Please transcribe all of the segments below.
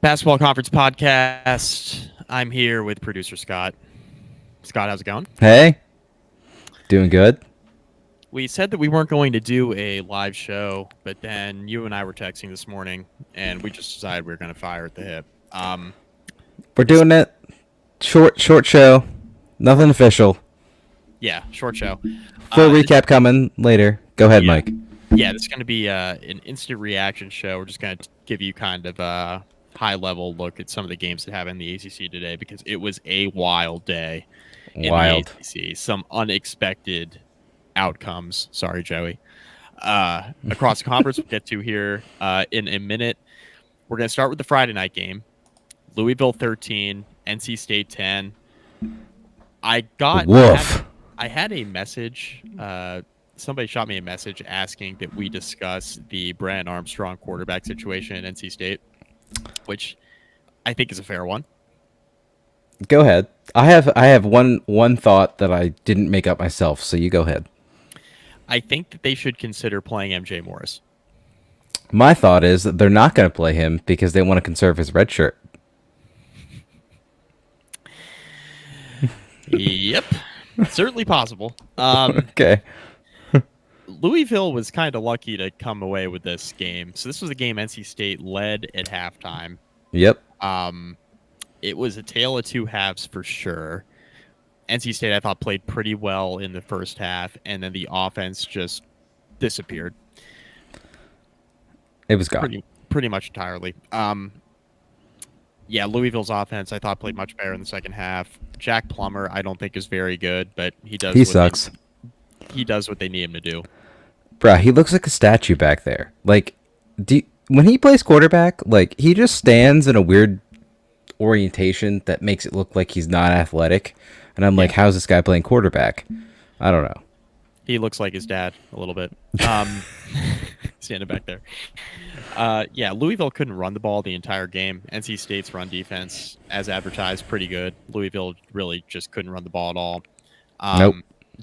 Basketball Conference Podcast. I'm here with producer Scott. Scott, how's it going? Hey, doing good. We said that we weren't going to do a live show, but then you and I were texting this morning, and we just decided we were going to fire at the hip. We're This, doing it. Short show. Nothing official. yeah, short show. Full recap coming later. Go ahead, Yeah, Mike. yeah, this is going to be an instant reaction show. We're just going to give you kind of a high-level look at some of the games that happened in the ACC today because it was a wild day in Wild. the ACC. Some unexpected outcomes. Sorry, Joey. Across the conference, we'll get to here in a minute. We're going to start with the Friday night game. Louisville 13, NC State 10. Woof. I had a message. Somebody shot me a message asking that we discuss the Brandon Armstrong quarterback situation in NC State, which I think is a fair one. Go ahead. I have one thought that I didn't make up myself, so you go ahead. I think that they should consider playing MJ Morris. My thought is that they're not going to play him because they want to conserve his red shirt. Yep, certainly possible. Okay. Louisville was kind of lucky to come away with this game. So this was a game NC State led at halftime. Yep. It was a tale of two halves for sure. NC State, I thought, played pretty well in the first half, and then the offense just disappeared. It was gone. Pretty much entirely. Yeah, Louisville's offense, I thought, played much better in the second half. Jack Plummer, I don't think is very good, but he does. He sucks. He does what they need him to do. Bruh, he looks like a statue back there. Like, when he plays quarterback, like, he just stands in a weird orientation that makes it look like he's not athletic. And I'm like, how's this guy playing quarterback? I don't know. He looks like his dad a little bit. Standing back there. Yeah, Louisville couldn't run the ball the entire game. NC State's run defense, as advertised, pretty good. Louisville really just couldn't run the ball at all. Nope.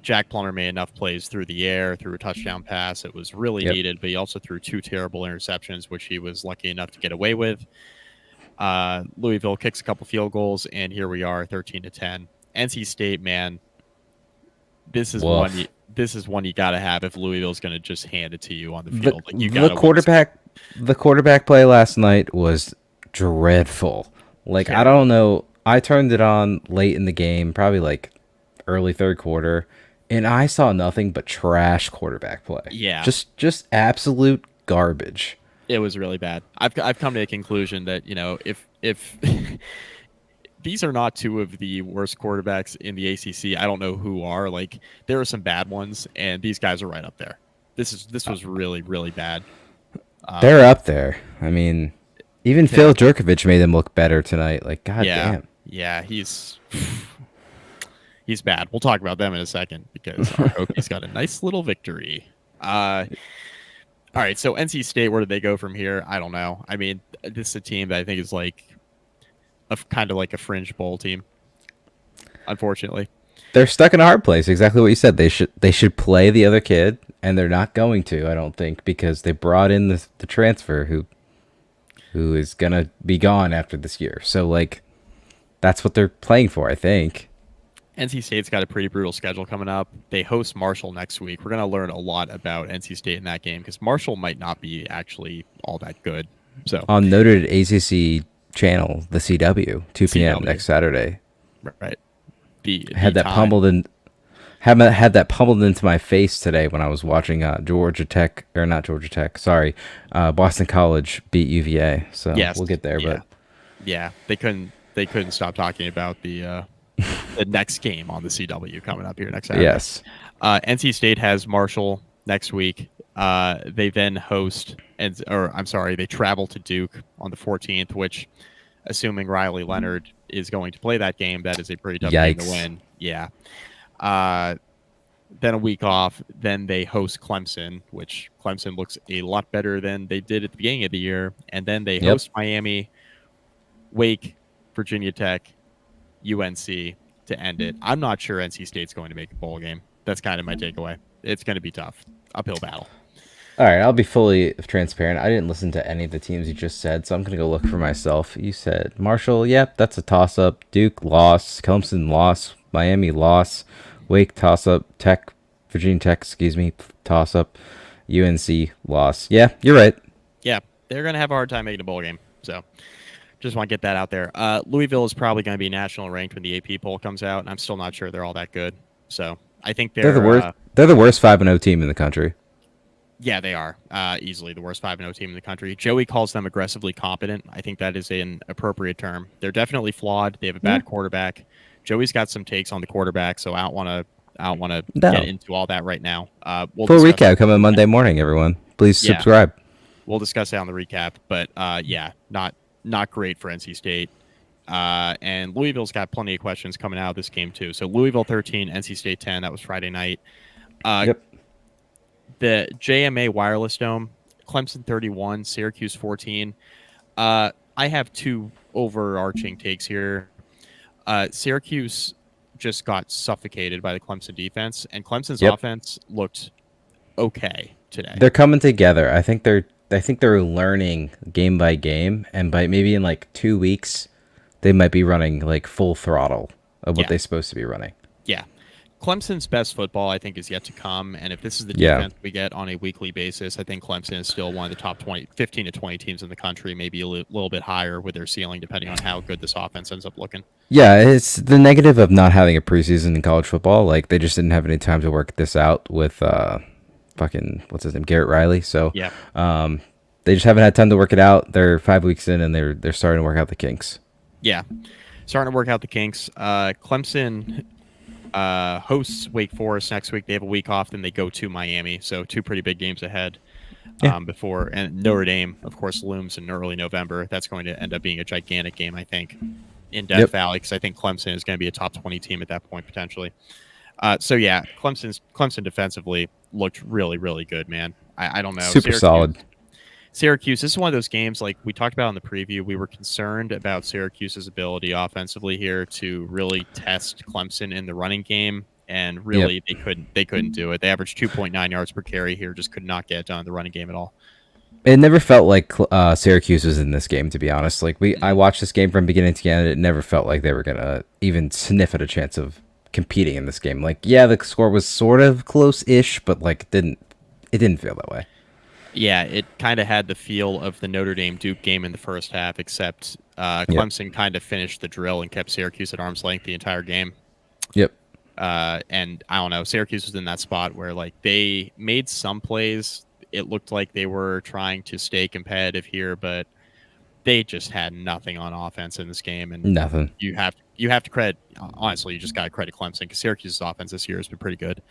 Jack Plummer made enough plays through the air, through a touchdown pass. It was really needed, but he also threw two terrible interceptions, which he was lucky enough to get away with. Louisville kicks a couple field goals, and here we are, 13-10. NC State, man, this is one you got to have if Louisville's going to just hand it to you on the field. The quarterback play last night was dreadful. Like, I don't know. I turned it on late in the game, probably like early third quarter, and I saw nothing but trash quarterback play. Yeah, just absolute garbage. It was really bad. I've come to the conclusion that, you know, if these are not two of the worst quarterbacks in the ACC, I don't know who are. Like, there are some bad ones, and these guys are right up there. This was really, really bad. They're up there. I mean, even Phil Jerkovich made them look better tonight. Like, goddamn. Yeah, he's bad. We'll talk about them in a second because our Hokies got a nice little victory. All right, so NC State, where did they go from here? I don't know. I mean, this is a team that I think is like kind of like a fringe bowl team, unfortunately. They're stuck in a hard place. Exactly what you said. They should play the other kid, and they're not going to, I don't think, because they brought in the transfer who is going to be gone after this year. So, like, that's what they're playing for, I think. NC State's got a pretty brutal schedule coming up. They host Marshall next week. We're going to learn a lot about NC State in that game because Marshall might not be actually all that good. So on noted ACC channel, the CW, 2 p.m. next Saturday. Right. Had that pummeled into my face today when I was watching Boston College beat UVA. So we'll get there, but yeah, they couldn't stop talking about the next game on the CW coming up here next Saturday. Yes. NC State has Marshall next week. They then they travel to Duke on the 14th, which, assuming Riley Leonard is going to play that game, that is a pretty tough game to win. Yeah. Then a week off. Then they host Clemson, which Clemson looks a lot better than they did at the beginning of the year. And then they host Miami, Wake, Virginia Tech, UNC to end it. I'm not sure NC State's going to make a bowl game. That's kind of my takeaway. It's going to be tough. Uphill battle. All right, I'll be fully transparent. I didn't listen to any of the teams you just said, so I'm going to go look for myself. You said Marshall, yep, that's a toss up. Duke loss, Clemson loss, Miami loss, Wake toss up, Virginia Tech, excuse me, toss up, UNC loss. Yeah, you're right. Yeah, they're going to have a hard time making a bowl game. So just want to get that out there. Louisville is probably going to be national ranked when the AP poll comes out, and I'm still not sure they're all that good. So I think They're the they're worst. They're the worst 5-0 team in the country. yeah, they are easily the worst 5-0 team in the country. Joey calls them aggressively competent. I think that is an appropriate term. They're definitely flawed. They have a bad quarterback. Joey's got some takes on the quarterback, so I don't want to get into all that right now. Full recap coming Monday morning, everyone. Please subscribe. We'll discuss that on the recap. But yeah, not great for NC State. And Louisville's got plenty of questions coming out of this game too. So Louisville 13, NC State 10. That was Friday night. Yep. The JMA Wireless Dome, Clemson 31, Syracuse 14. I have two overarching takes here. Syracuse just got suffocated by the Clemson defense, and Clemson's offense looked okay today. They're coming together. I think they're learning game by game, and by maybe in like 2 weeks, they might be running like full throttle of what they're supposed to be running. Yeah. Clemson's best football, I think, is yet to come. And if this is the defense we get on a weekly basis, I think Clemson is still one of the top 15 to 20 teams in the country, maybe a little bit higher with their ceiling, depending on how good this offense ends up looking. Yeah, it's the negative of not having a preseason in college football. Like, they just didn't have any time to work this out with what's his name, Garrett Riley. So they just haven't had time to work it out. They're 5 weeks in, and they're starting to work out the kinks. Yeah, starting to work out the kinks. Clemson hosts Wake Forest next week. They have a week off, then they go to Miami. So two pretty big games ahead before. And Notre Dame, of course, looms in early November. That's going to end up being a gigantic game, I think, in Death Valley, because I think Clemson is going to be a top 20 team at that point, potentially. So, yeah, Clemson defensively looked really, really good, man. I don't know. Super solid. Syracuse, this is one of those games like we talked about in the preview. We were concerned about Syracuse's ability offensively here to really test Clemson in the running game, and really they couldn't do it. They averaged 2.9 yards per carry here, just could not get it done in the running game at all. It never felt like Syracuse was in this game, to be honest. Like I watched this game from beginning to end. It never felt like they were gonna even sniff at a chance of competing in this game. Like, yeah, the score was sort of close-ish, but like it didn't feel that way. Yeah, it kind of had the feel of the Notre Dame Duke game in the first half, except Clemson kind of finished the drill and kept Syracuse at arm's length the entire game. Yep. And I don't know, Syracuse was in that spot where like they made some plays. It looked like they were trying to stay competitive here, but they just had nothing on offense in this game. And nothing. You have to credit, honestly, you just got to credit Clemson, because Syracuse's offense this year has been pretty good.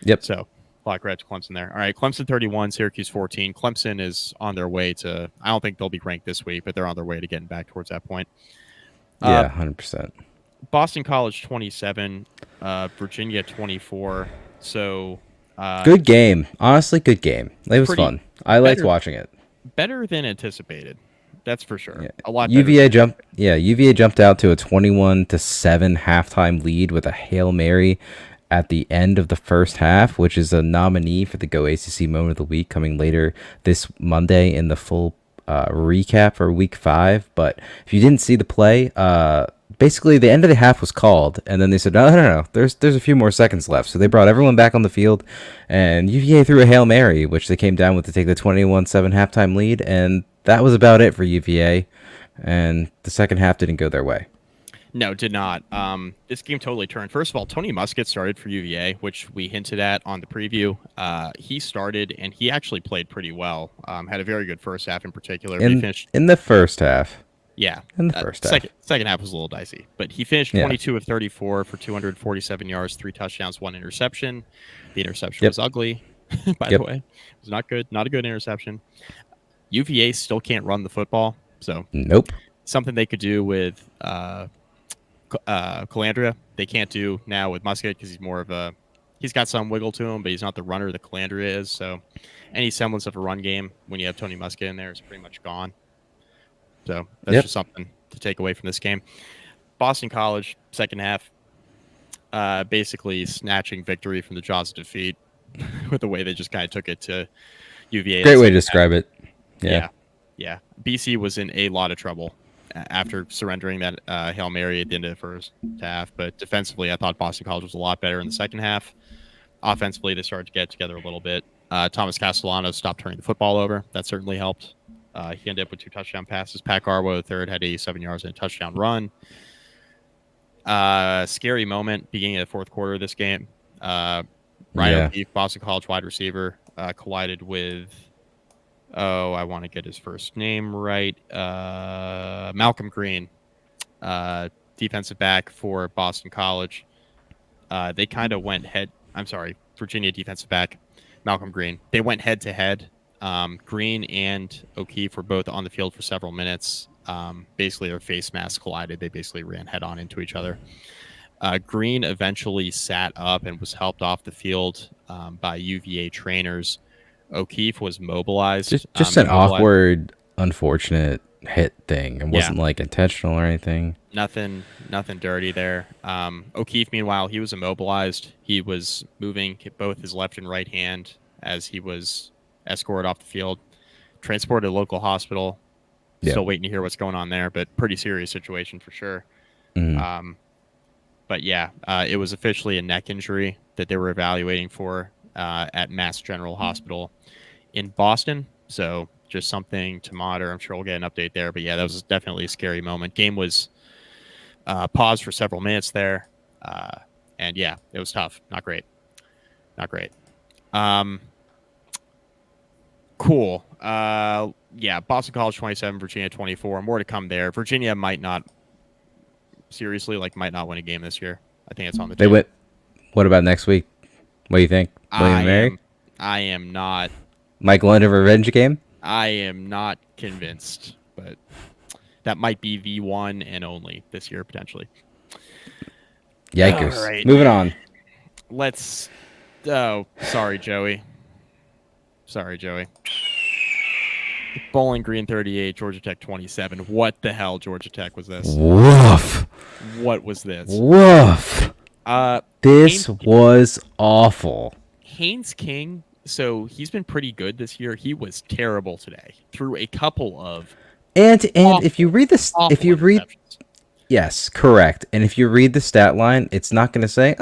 Yep. So a lot of credit to Clemson there. All right, Clemson 31, Syracuse 14. Clemson is on their way to, I don't think they'll be ranked this week, but they're on their way to getting back towards that point. Yeah, 100%. Boston College 27, Virginia 24. So good game. Honestly, good game. It was fun. I liked watching it. Better than anticipated. That's for sure. Yeah. A lot. UVA jumped out to a 21-7 halftime lead with a Hail Mary at the end of the first half, which is a nominee for the Go ACC Moment of the Week, coming later this Monday in the full recap for Week 5. But if you didn't see the play, basically the end of the half was called, and then they said, no, there's a few more seconds left. So they brought everyone back on the field, and UVA threw a Hail Mary, which they came down with to take the 21-7 halftime lead, and that was about it for UVA, and the second half didn't go their way. No, did not. This game totally turned. First of all, Tony Muskett started for UVA, which we hinted at on the preview. He started, and he actually played pretty well. Had a very good first half in particular. In the first half. Yeah. In the first half. Second half was a little dicey. But he finished 22 of 34 for 247 yards, 3 touchdowns, 1 interception. The interception was ugly, by the way. It was not good. Not a good interception. UVA still can't run the football. So nope. Something they could do with Calandria, they can't do now with Muskett, because he's got some wiggle to him, but he's not the runner that Calandria is. So any semblance of a run game when you have Tony Muskett in there is pretty much gone. So that's just something to take away from this game. Boston College, second half, basically snatching victory from the jaws of defeat with the way they just kind of took it to UVA. Great way to describe it. Yeah. Yeah. BC was in a lot of trouble after surrendering that Hail Mary at the end of the first half. But defensively, I thought Boston College was a lot better in the second half. Offensively, they started to get together a little bit. Thomas Castellanos stopped turning the football over. That certainly helped. He ended up with 2 touchdown passes. Pat Garwo, the third, had 87 yards and a touchdown run. Scary moment beginning of the fourth quarter of this game. Ryan O'Keefe, Boston College wide receiver, collided with, I want to get his first name right, Malcolm Green, defensive back for Boston College. They kind of went Virginia defensive back, Malcolm Green. They went head to head. Green and O'Keefe were both on the field for several minutes. Basically, their face masks collided. They basically ran head on into each other. Green eventually sat up and was helped off the field by UVA trainers. O'Keefe was mobilized. Just an awkward, unfortunate hit thing. It wasn't like intentional or anything. Nothing dirty there. O'Keefe, meanwhile, he was immobilized. He was moving both his left and right hand as he was escorted off the field, transported to a local hospital. Still waiting to hear what's going on there, but pretty serious situation for sure. Mm-hmm. But yeah, it was officially a neck injury that they were evaluating for at Mass General Hospital in Boston. So just something to monitor. I'm sure we'll get an update there. But yeah, that was definitely a scary moment. Game was paused for several minutes there. And yeah, it was tough. Not great. Cool. Yeah, Boston College 27, Virginia 24. More to come there. Virginia might not win a game this year. I think it's on the table. What about next week? What do you think? William & Mary? I am not. Mike London revenge game? I am not convinced, but that might be the one and only this year, potentially. Yikers. Right. Moving on. Sorry, Joey. Bowling Green 38, Georgia Tech 27. What the hell, Georgia Tech, was this? Woof. What was this? Woof. This was awful. Haynes King, so he's been pretty good this year. He was terrible today through a couple of if you read yes, correct. And if you read the stat line, it's not going to say,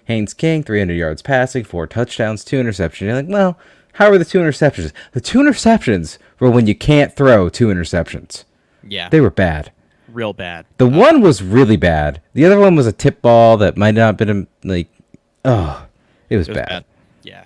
Haynes King, 300 yards passing, 4 touchdowns, 2 interceptions. You're like, well, how are the 2 interceptions? The 2 interceptions were when you can't throw 2 interceptions. Yeah. They were bad. Real bad. The one was really bad. The other one was a tip ball that might not have been it was bad. Yeah.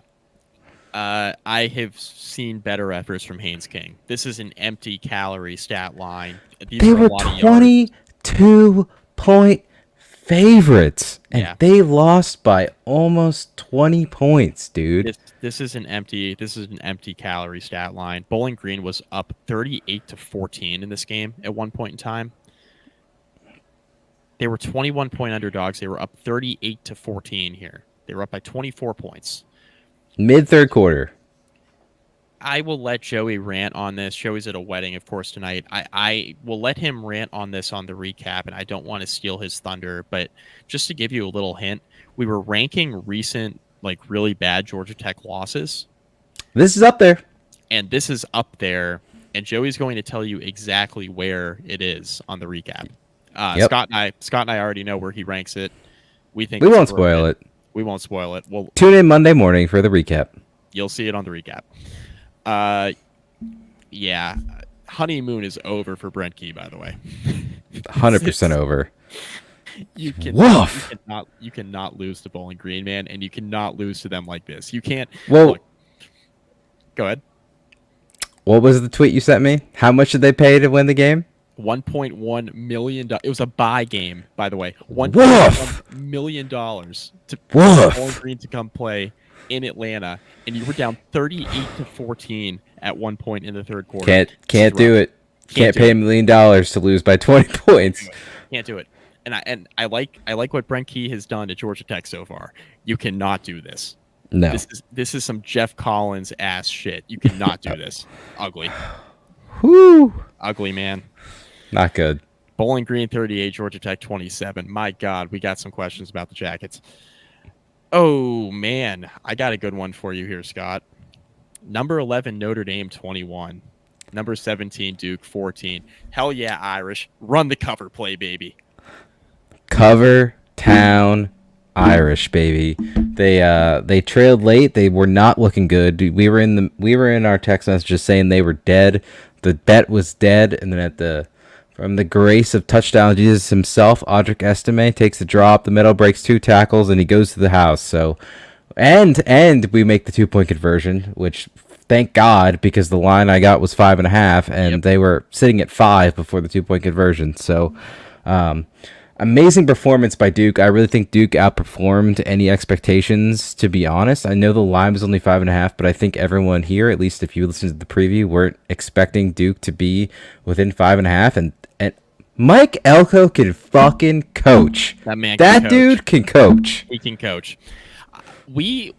I have seen better efforts from Haynes King. This is an empty calorie stat line. They were 22-point favorites, and they lost by almost 20 points, dude. This is an empty calorie stat line. Bowling Green was up 38-14 in this game at one point in time. They were 21-point underdogs. They were up 38-14 here. They were up by 24 points. Mid-third quarter. I will let Joey rant on this. Joey's at a wedding, of course, tonight. I will let him rant on this on the recap, and I don't want to steal his thunder, but just to give you a little hint, we were ranking recent, really bad Georgia Tech losses. This is up there. And this is up there, and Joey's going to tell you exactly where it is on the recap. Scott and I already know where he ranks it. We won't spoil it. We won't spoil it. We'll tune in Monday morning for the recap. You'll see it on the recap. Yeah, honeymoon is over for Brent Key, by the way. 100% over. You cannot lose to Bowling Green, man, and you cannot lose to them like this. You can't. Well, go ahead. What was the tweet you sent me? How much did they pay to win the game? $1.1 million. It was a buy game, by the way. $1.1 million to Bowling Green to come play in Atlanta, and you were down 38-14 at one point in the third quarter. Can't do it. Can't pay $1 million to lose by 20 points. Can't do it. And I like what Brent Key has done at Georgia Tech so far. You cannot do this. No. This is some Jeff Collins ass shit. You cannot do this. Ugly. Whoo. Ugly, man. Not good. Bowling Green 38, Georgia Tech 27. My God, we got some questions about the Jackets. Oh, man. I got a good one for you here, Scott. Number 11, Notre Dame 21. Number 17, Duke 14. Hell yeah, Irish. Run the cover play, baby. Cover town Irish, baby. They trailed late. They were not looking good. We were in our text messages saying they were dead. The bet was dead, and then from the grace of touchdown Jesus himself, Audric Estime takes the draw up the middle, breaks 2 tackles, and he goes to the house. So, and we make the 2-point conversion, which thank God, because the line I got was 5.5, and they were sitting at 5 before the 2-point conversion. So, amazing performance by Duke. I really think Duke outperformed any expectations, to be honest. I know the line was only 5.5, but I think everyone here, at least if you listen to the preview, weren't expecting Duke to be within 5.5. And Mike Elko can fucking coach. That dude can coach. He can coach. We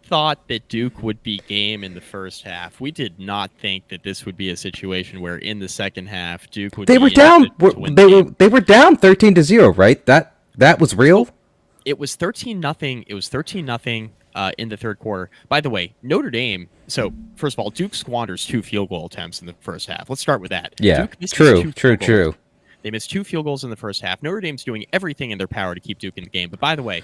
thought that Duke would be game in the first half. We did not think that this would be a situation where in the second half Duke would. They were down. They were down 13-0, right? That was real. It was 13-0. It was 13-0 in the third quarter. By the way, Notre Dame. So first of all, Duke squanders 2 field goal attempts in the first half. Let's start with that. Yeah, true. They missed 2 field goals in the first half. Notre Dame's doing everything in their power to keep Duke in the game. But by the way,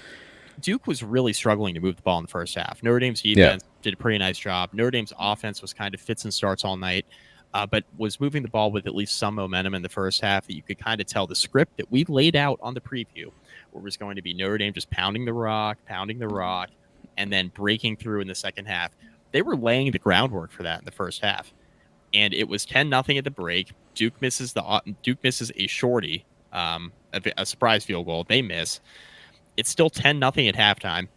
Duke was really struggling to move the ball in the first half. Notre Dame's defense did a pretty nice job. Notre Dame's offense was kind of fits and starts all night, but was moving the ball with at least some momentum in the first half that you could kind of tell the script that we laid out on the preview, where it was going to be Notre Dame just pounding the rock, and then breaking through in the second half. They were laying the groundwork for that in the first half. And it was 10-0 at the break. Duke misses a shorty, a surprise field goal. They miss. It's still 10-0 at halftime.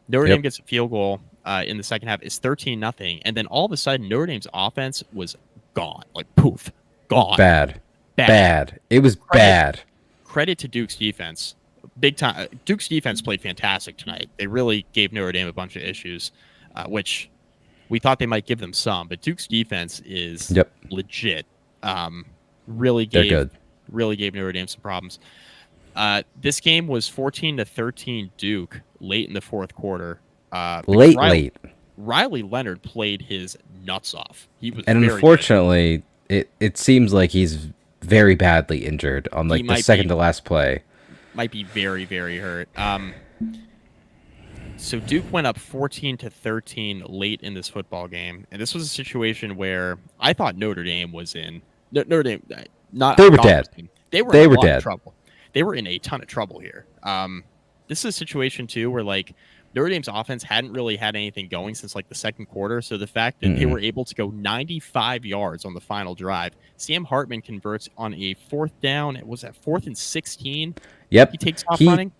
Notre Dame gets a field goal in the second half. It's 13-0. And then all of a sudden, Notre Dame's offense was gone. Like, poof, gone. Bad. It was bad. Credit to Duke's defense. Big time. Duke's defense played fantastic tonight. They really gave Notre Dame a bunch of issues, which we thought they might give them some. But Duke's defense is legit. Really gave Notre Dame some problems. This game was 14-13 Duke late in the fourth quarter. Late. Riley Leonard played his nuts off. He was, and unfortunately, it seems like he's very badly injured on like the second to last play. Might be very, very hurt. So Duke went up 14-13 late in this football game, and this was a situation where I thought Notre Dame was in. Notre Dame, they were dead. They were dead. Trouble. They were in a ton of trouble here. This is a situation, too, where, like, Notre Dame's offense hadn't really had anything going since, like, the second quarter. So the fact that they were able to go 95 yards on the final drive. Sam Hartman converts on a 4th down. Was that 4th and 16? Yep. He takes off running?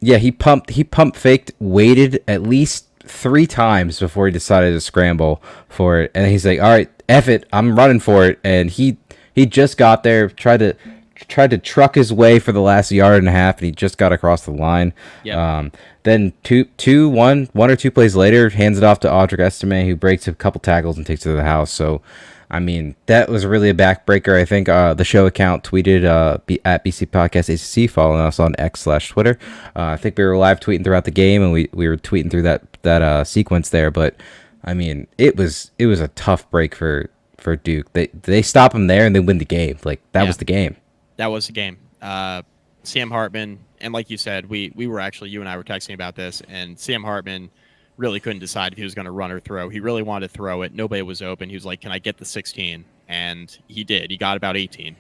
Yeah, he pump faked, waited at least 3 times before he decided to scramble for it. And he's like, all right, F it, I'm running for it. And he just got there, tried to truck his way for the last yard and a half, and he just got across the line. Yep. Then one or two plays later, hands it off to Audric Estime, who breaks a couple tackles and takes it to the house. So, I mean, that was really a backbreaker. I think the show account tweeted at BC Podcast ACC, following us on X/Twitter. I think we were live tweeting throughout the game, and we were tweeting through that sequence there. But I mean, it was a tough break for Duke. They stop him there and they win the game. Like that was the game. That was the game. Sam Hartman, and like you said, we were actually, you and I were texting about this, and Sam Hartman really couldn't decide if he was going to run or throw. He really wanted to throw it. Nobody was open. He was like, can I get the 16? And he did. He got about 18.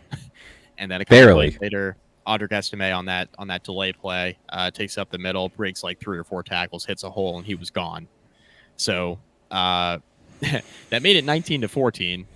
And then a couple plays later, Audric Estime on that delay play takes up the middle, breaks like 3 or 4 tackles, hits a hole, and he was gone. So that made it 19-14.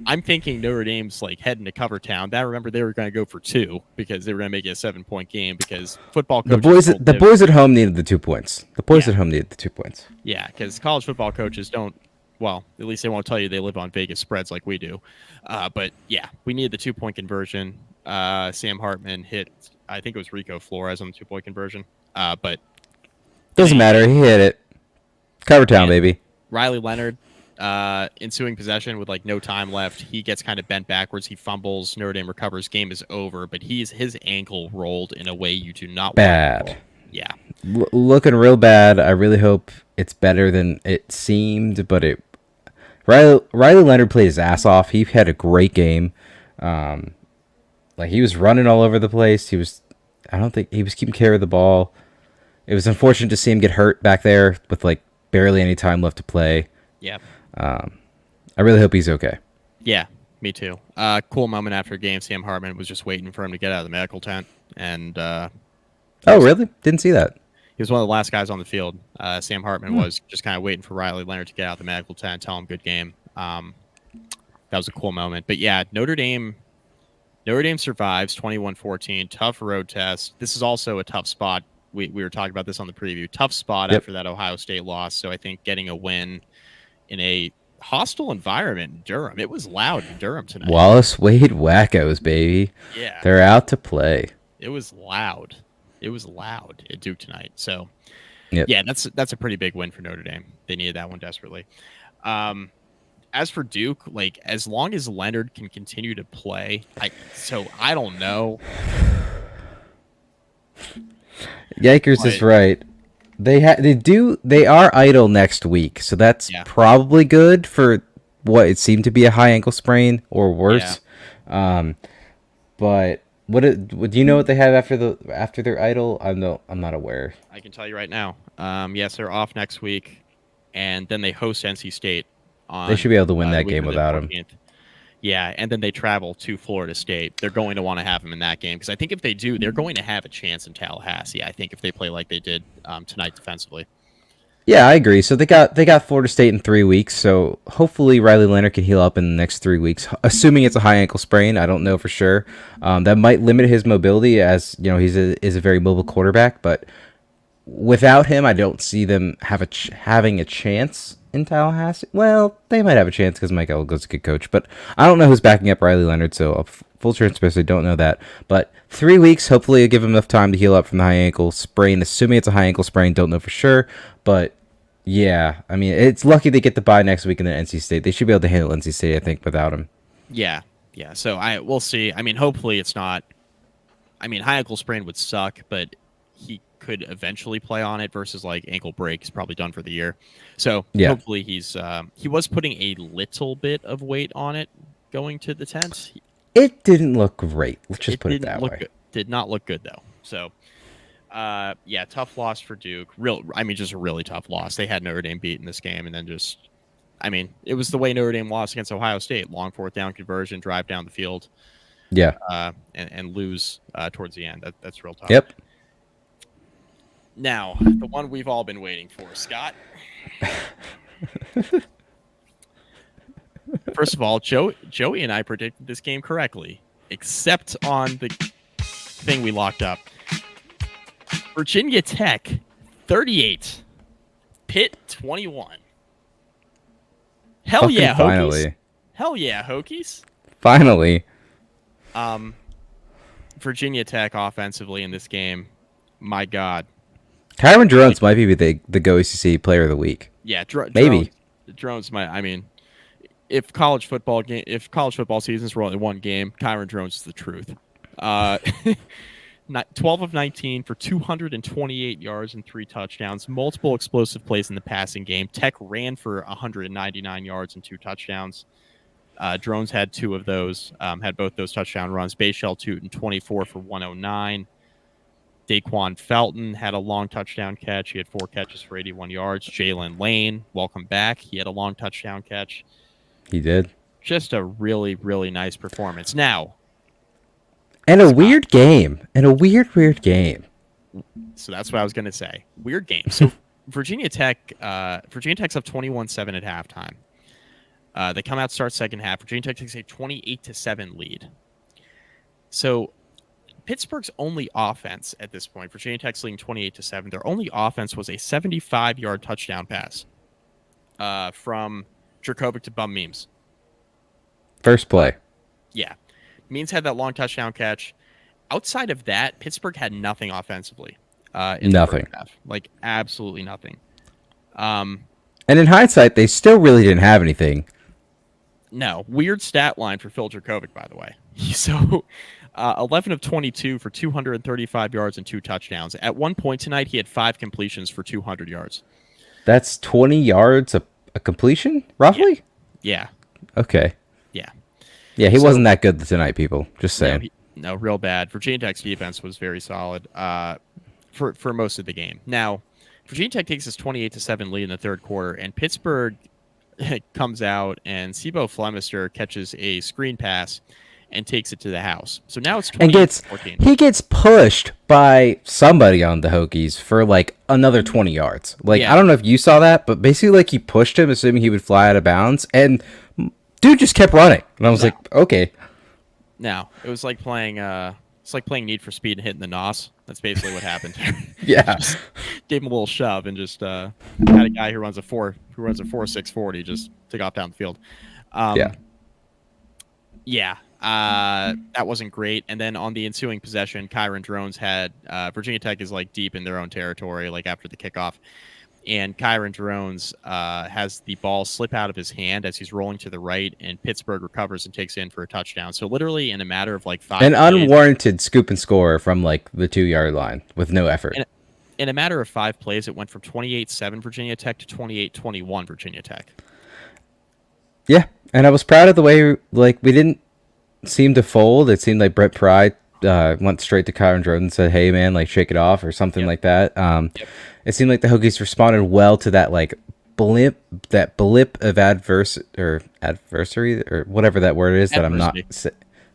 I'm thinking Notre Dame's like heading to cover town. I remember they were going to go for 2 because they were going to make it a 7-point game because football coaches. The boys at home needed the 2 points. The boys at home needed the 2 points. Yeah, because college football coaches don't. Well, at least they won't tell you they live on Vegas spreads like we do. But yeah, we needed the 2-point conversion. Sam Hartman hit, I think it was Rico Flores on the 2-point conversion. But doesn't matter. He hit it. Cover town, baby. Riley Leonard. Ensuing possession with like no time left, he gets kind of bent backwards. He fumbles. Notre Dame recovers. Game is over. But his ankle rolled in a way you do not bad. Want. Yeah, looking real bad. I really hope it's better than it seemed. But Riley Leonard played his ass off. He had a great game. Like he was running all over the place. I don't think he was keeping care of the ball. It was unfortunate to see him get hurt back there with like barely any time left to play. Yeah. I really hope he's okay. Yeah, me too. Cool moment after game. Sam Hartman was just waiting for him to get out of the medical tent, and oh, really? Didn't see that. He was one of the last guys on the field. Sam Hartman was just kind of waiting for Riley Leonard to get out of the medical tent, tell him good game. That was a cool moment. But yeah, Notre Dame survives 21-14. Tough road test. This is also a tough spot. We were talking about this on the preview. Tough spot after that Ohio State loss. So I think getting a win in a hostile environment in Durham. It was loud in Durham tonight. Wallace Wade wackos, baby. Yeah. They're out to play. It was loud. It was loud at Duke tonight. So yep. Yeah, that's a pretty big win for Notre Dame. They needed that one desperately. As for Duke, like as long as Leonard can continue to play, I don't know. Yikers is right. They are idle next week, so that's probably good for what it seemed to be a high ankle sprain or worse. Yeah. But do you know what they have after their idle? I'm not aware. I can tell you right now. Yes, they're off next week, and then they host NC State. They should be able to win that game without him. Yeah, and then they travel to Florida State. They're going to want to have him in that game because I think if they do, they're going to have a chance in Tallahassee. I think if they play like they did tonight defensively. Yeah, I agree. So they got Florida State in 3 weeks. So hopefully Riley Leonard can heal up in the next 3 weeks, assuming it's a high ankle sprain. I don't know for sure. That might limit his mobility, as you know he's a very mobile quarterback. But without him, I don't see them having a chance in Tallahassee. Well, they might have a chance because Mike Elko's a good coach, but I don't know who's backing up Riley Leonard, so full transparency, I don't know that. But 3 weeks, hopefully it'll give him enough time to heal up from the high ankle sprain, assuming it's a high ankle sprain, don't know for sure. But yeah, I mean, it's lucky they get the bye next week in the NC State. They should be able to handle NC State, I think, without him. Yeah. So we'll see. I mean, hopefully it's not. I mean, high ankle sprain would suck, but he could eventually play on it versus like ankle break. He's probably done for the year. So hopefully he was putting a little bit of weight on it going to the tent. It didn't look great. Let's just put it that way. Did not look good though. So tough loss for Duke. Just a really tough loss. They had Notre Dame beat in this game, and then it was the way Notre Dame lost against Ohio State. Long fourth down conversion, drive down the field. Yeah. And lose towards the end. That's real tough. Yep. Now, the one we've all been waiting for, Scott. First of all, Joey and I predicted this game correctly, except on the thing we locked up. Virginia Tech, 38. Pitt, 21. Hell yeah, Hokies. Finally. Hell yeah, Hokies. Finally. Virginia Tech offensively in this game, my God. Kyron Drones might be the Go ACC Player of the Week. Yeah, maybe. Drones might. I mean, if college football seasons were only one game, Kyron Drones is the truth. 12 of 19 for 228 yards and 3 touchdowns. Multiple explosive plays in the passing game. Tech ran for 199 yards and 2 touchdowns. Drones had 2 of those. Had both those touchdown runs. Bayshell Tootin 24 for 109. Daquan Felton had a long touchdown catch. He had 4 catches for 81 yards. Jalen Lane, welcome back. He had a long touchdown catch. He did. Just a really, really nice performance. Now. And a weird game. And a weird game. So that's what I was going to say. Weird game. So Virginia Tech's up 21-7 at halftime. They come out, start second half. Virginia Tech takes a 28-7 lead. So Pittsburgh's only offense at this point, Virginia Tech's leading 28-7. Their only offense was a 75-yard touchdown pass from Dracovic to Bum Memes. First play. Yeah. Memes had that long touchdown catch. Outside of that, Pittsburgh had nothing offensively. In the first half. Like, absolutely nothing. And in hindsight, they still really didn't have anything. No. Weird stat line for Phil Dracovic, by the way. So 11 of 22 for 235 yards and 2 touchdowns. At one point tonight, he had 5 completions for 200 yards. That's 20 yards a completion, roughly? Yeah. Okay. Yeah. Yeah, he So, wasn't that good tonight, people. Just saying. No, real bad. Virginia Tech's defense was very solid for most of the game. Now, Virginia Tech takes this 28-7 lead in the third quarter, and Pittsburgh comes out, and Sibo Flemister catches a screen pass and takes it to the house. So now it's 28-14. He gets pushed by somebody on the Hokies for like another 20 yards. Like, Yeah. I don't know if you saw that, but basically like he pushed him assuming he would fly out of bounds, and dude just kept running. And I was like, okay. No, it was like playing it's like playing Need for Speed and hitting the nos. That's basically what happened. Yeah. Just gave him a little shove and just had a guy who runs a 4.640 just take off down the field. Yeah. That wasn't great. And then on the ensuing possession, Kyron Drones had Virginia Tech is like deep in their own territory, like after the kickoff. And Kyron Drones has the ball slip out of his hand as he's rolling to the right, and Pittsburgh recovers and takes in for a touchdown. So literally in a matter of like 5 An plays, unwarranted scoop and score from like the 2-yard line with no effort. In a matter of 5 plays, it went from 28-7 Virginia Tech to 28-21 Virginia Tech. Yeah, and I was proud of the way like we didn't seem to fold. It seemed like Brett Pry went straight to Kyron Drones and said, "Hey man, like shake it off" or something like that. It seemed like the Hokies responded well to that like blip of adversary or whatever that word is that I'm not.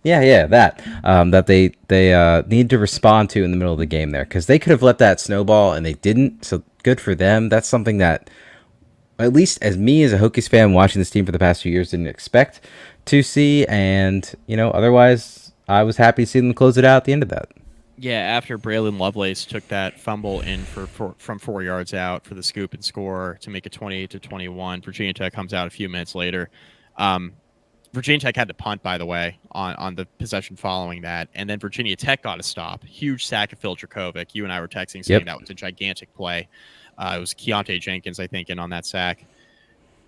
That they need to respond to in the middle of the game there, because they could have let that snowball and they didn't. So good for them. That's something that, at least as me as a Hokies fan watching this team for the past few years, didn't expect to see. And otherwise, I was happy to see them close it out at the end of that. Yeah, after Braylon Lovelace took that fumble in from 4 yards out for the scoop and score to make it 28-21, Virginia Tech comes out a few minutes later. Virginia Tech had to punt, by the way, on the possession following that, and then Virginia Tech got a stop. Huge sack of Phil Dracovic. You and I were texting saying that was a gigantic play. It was Keontae Jenkins, I think, in on that sack.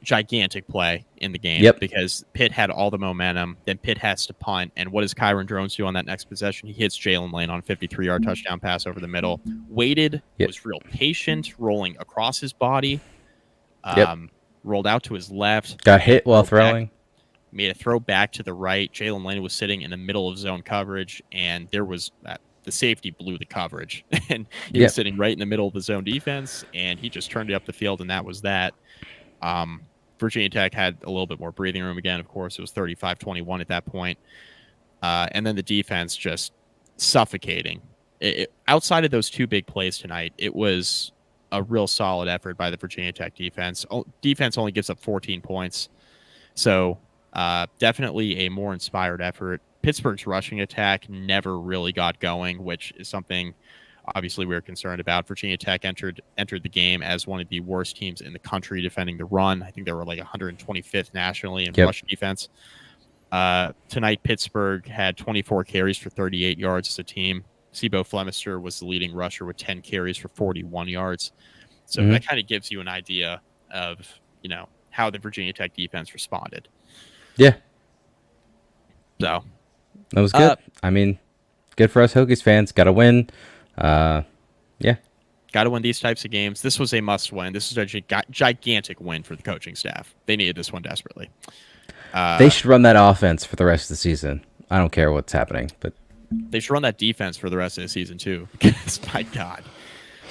Gigantic play in the game because Pitt had all the momentum. Then Pitt has to punt. And what does Kyron Drones do on that next possession? He hits Jalen Lane on a 53-yard touchdown pass over the middle. Waited, was real patient, rolling across his body. Rolled out to his left. Got hit while throwing. Made a throw back to the right. Jalen Lane was sitting in the middle of zone coverage, and there was the safety blew the coverage. And he was sitting right in the middle of the zone defense, and he just turned it up the field, and that was that. Virginia Tech had a little bit more breathing room again. Of course, it was 35-21 at that point. And then the defense just suffocating. Outside of those 2 big plays tonight, it was a real solid effort by the Virginia Tech defense. Defense only gives up 14 points. So definitely a more inspired effort. Pittsburgh's rushing attack never really got going, which is something obviously we were concerned about. Virginia Tech entered the game as one of the worst teams in the country defending the run. I think they were like 125th nationally in rush defense. Tonight, Pittsburgh had 24 carries for 38 yards as a team. Sibo Flemister was the leading rusher with 10 carries for 41 yards. So that kind of gives you an idea of, how the Virginia Tech defense responded. Yeah. So that was good. I mean, good for us Hokies fans. Got to win. Got to win these types of games. This was a must win. This is a gigantic win for the coaching staff. They needed this one desperately. They should run that offense for the rest of the season. I don't care what's happening, but they should run that defense for the rest of the season too. Because my God,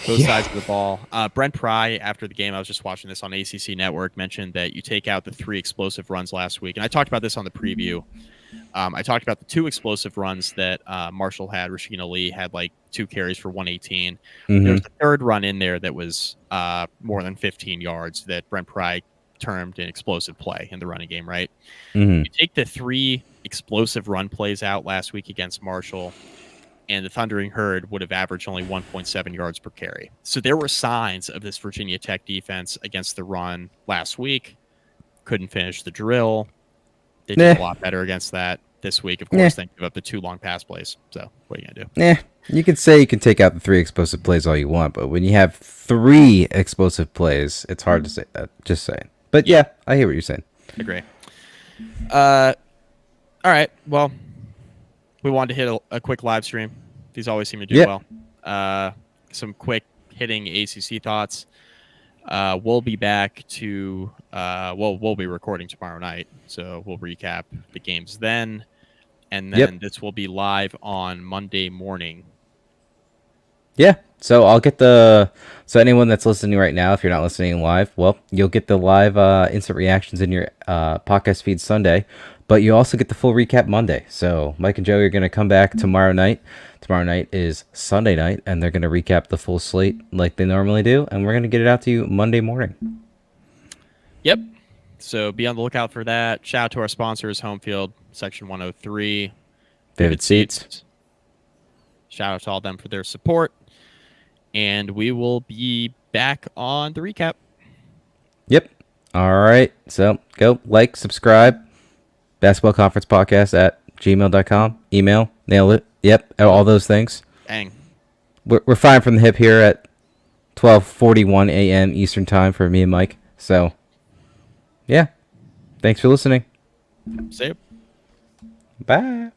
both sides of the ball. Brent Pry, after the game, I was just watching this on ACC Network, mentioned that you take out the 3 explosive runs last week, and I talked about this on the preview. I talked about the 2 explosive runs that Marshall had. Rasheen Lee had like 2 carries for 118. There was a 3rd run in there that was more than 15 yards that Brent Pry termed an explosive play in the running game, right? You take the 3 explosive run plays out last week against Marshall, and the Thundering Herd would have averaged only 1.7 yards per carry. So there were signs of this Virginia Tech defense against the run last week. Couldn't finish the drill. They did a lot better against that this week. Of course, they give up the 2 long pass plays. So what are you going to do? You can say you can take out the 3 explosive plays all you want, but when you have 3 explosive plays, it's hard to say that. Just saying. But yeah, I hear what you're saying. Agree. All right. Well, we wanted to hit a quick live stream. These always seem to do well. Some quick hitting ACC thoughts. We'll be back to we'll be recording tomorrow night, so we'll recap the games then, and then this will be live on Monday morning. Yeah. So I'll get so anyone that's listening right now, if you're not listening live, well, you'll get the live instant reactions in your podcast feed Sunday, but you also get the full recap Monday. So Mike and Joey are going to come back tomorrow night. Tomorrow night is Sunday night, and they're going to recap the full slate like they normally do, and we're going to get it out to you Monday morning. Yep. So be on the lookout for that. Shout out to our sponsors, Homefield, Section 103, Vivid Seats. Shout out to all them for their support. And we will be back on the recap. Yep. All right. So go like, subscribe. Basketball Conference Podcast at gmail.com. Email. Nailed it. Yep. All those things. Dang. We're fine from the hip here at 12:41 a.m. Eastern Time for me and Mike. So, yeah. Thanks for listening. See you. Bye.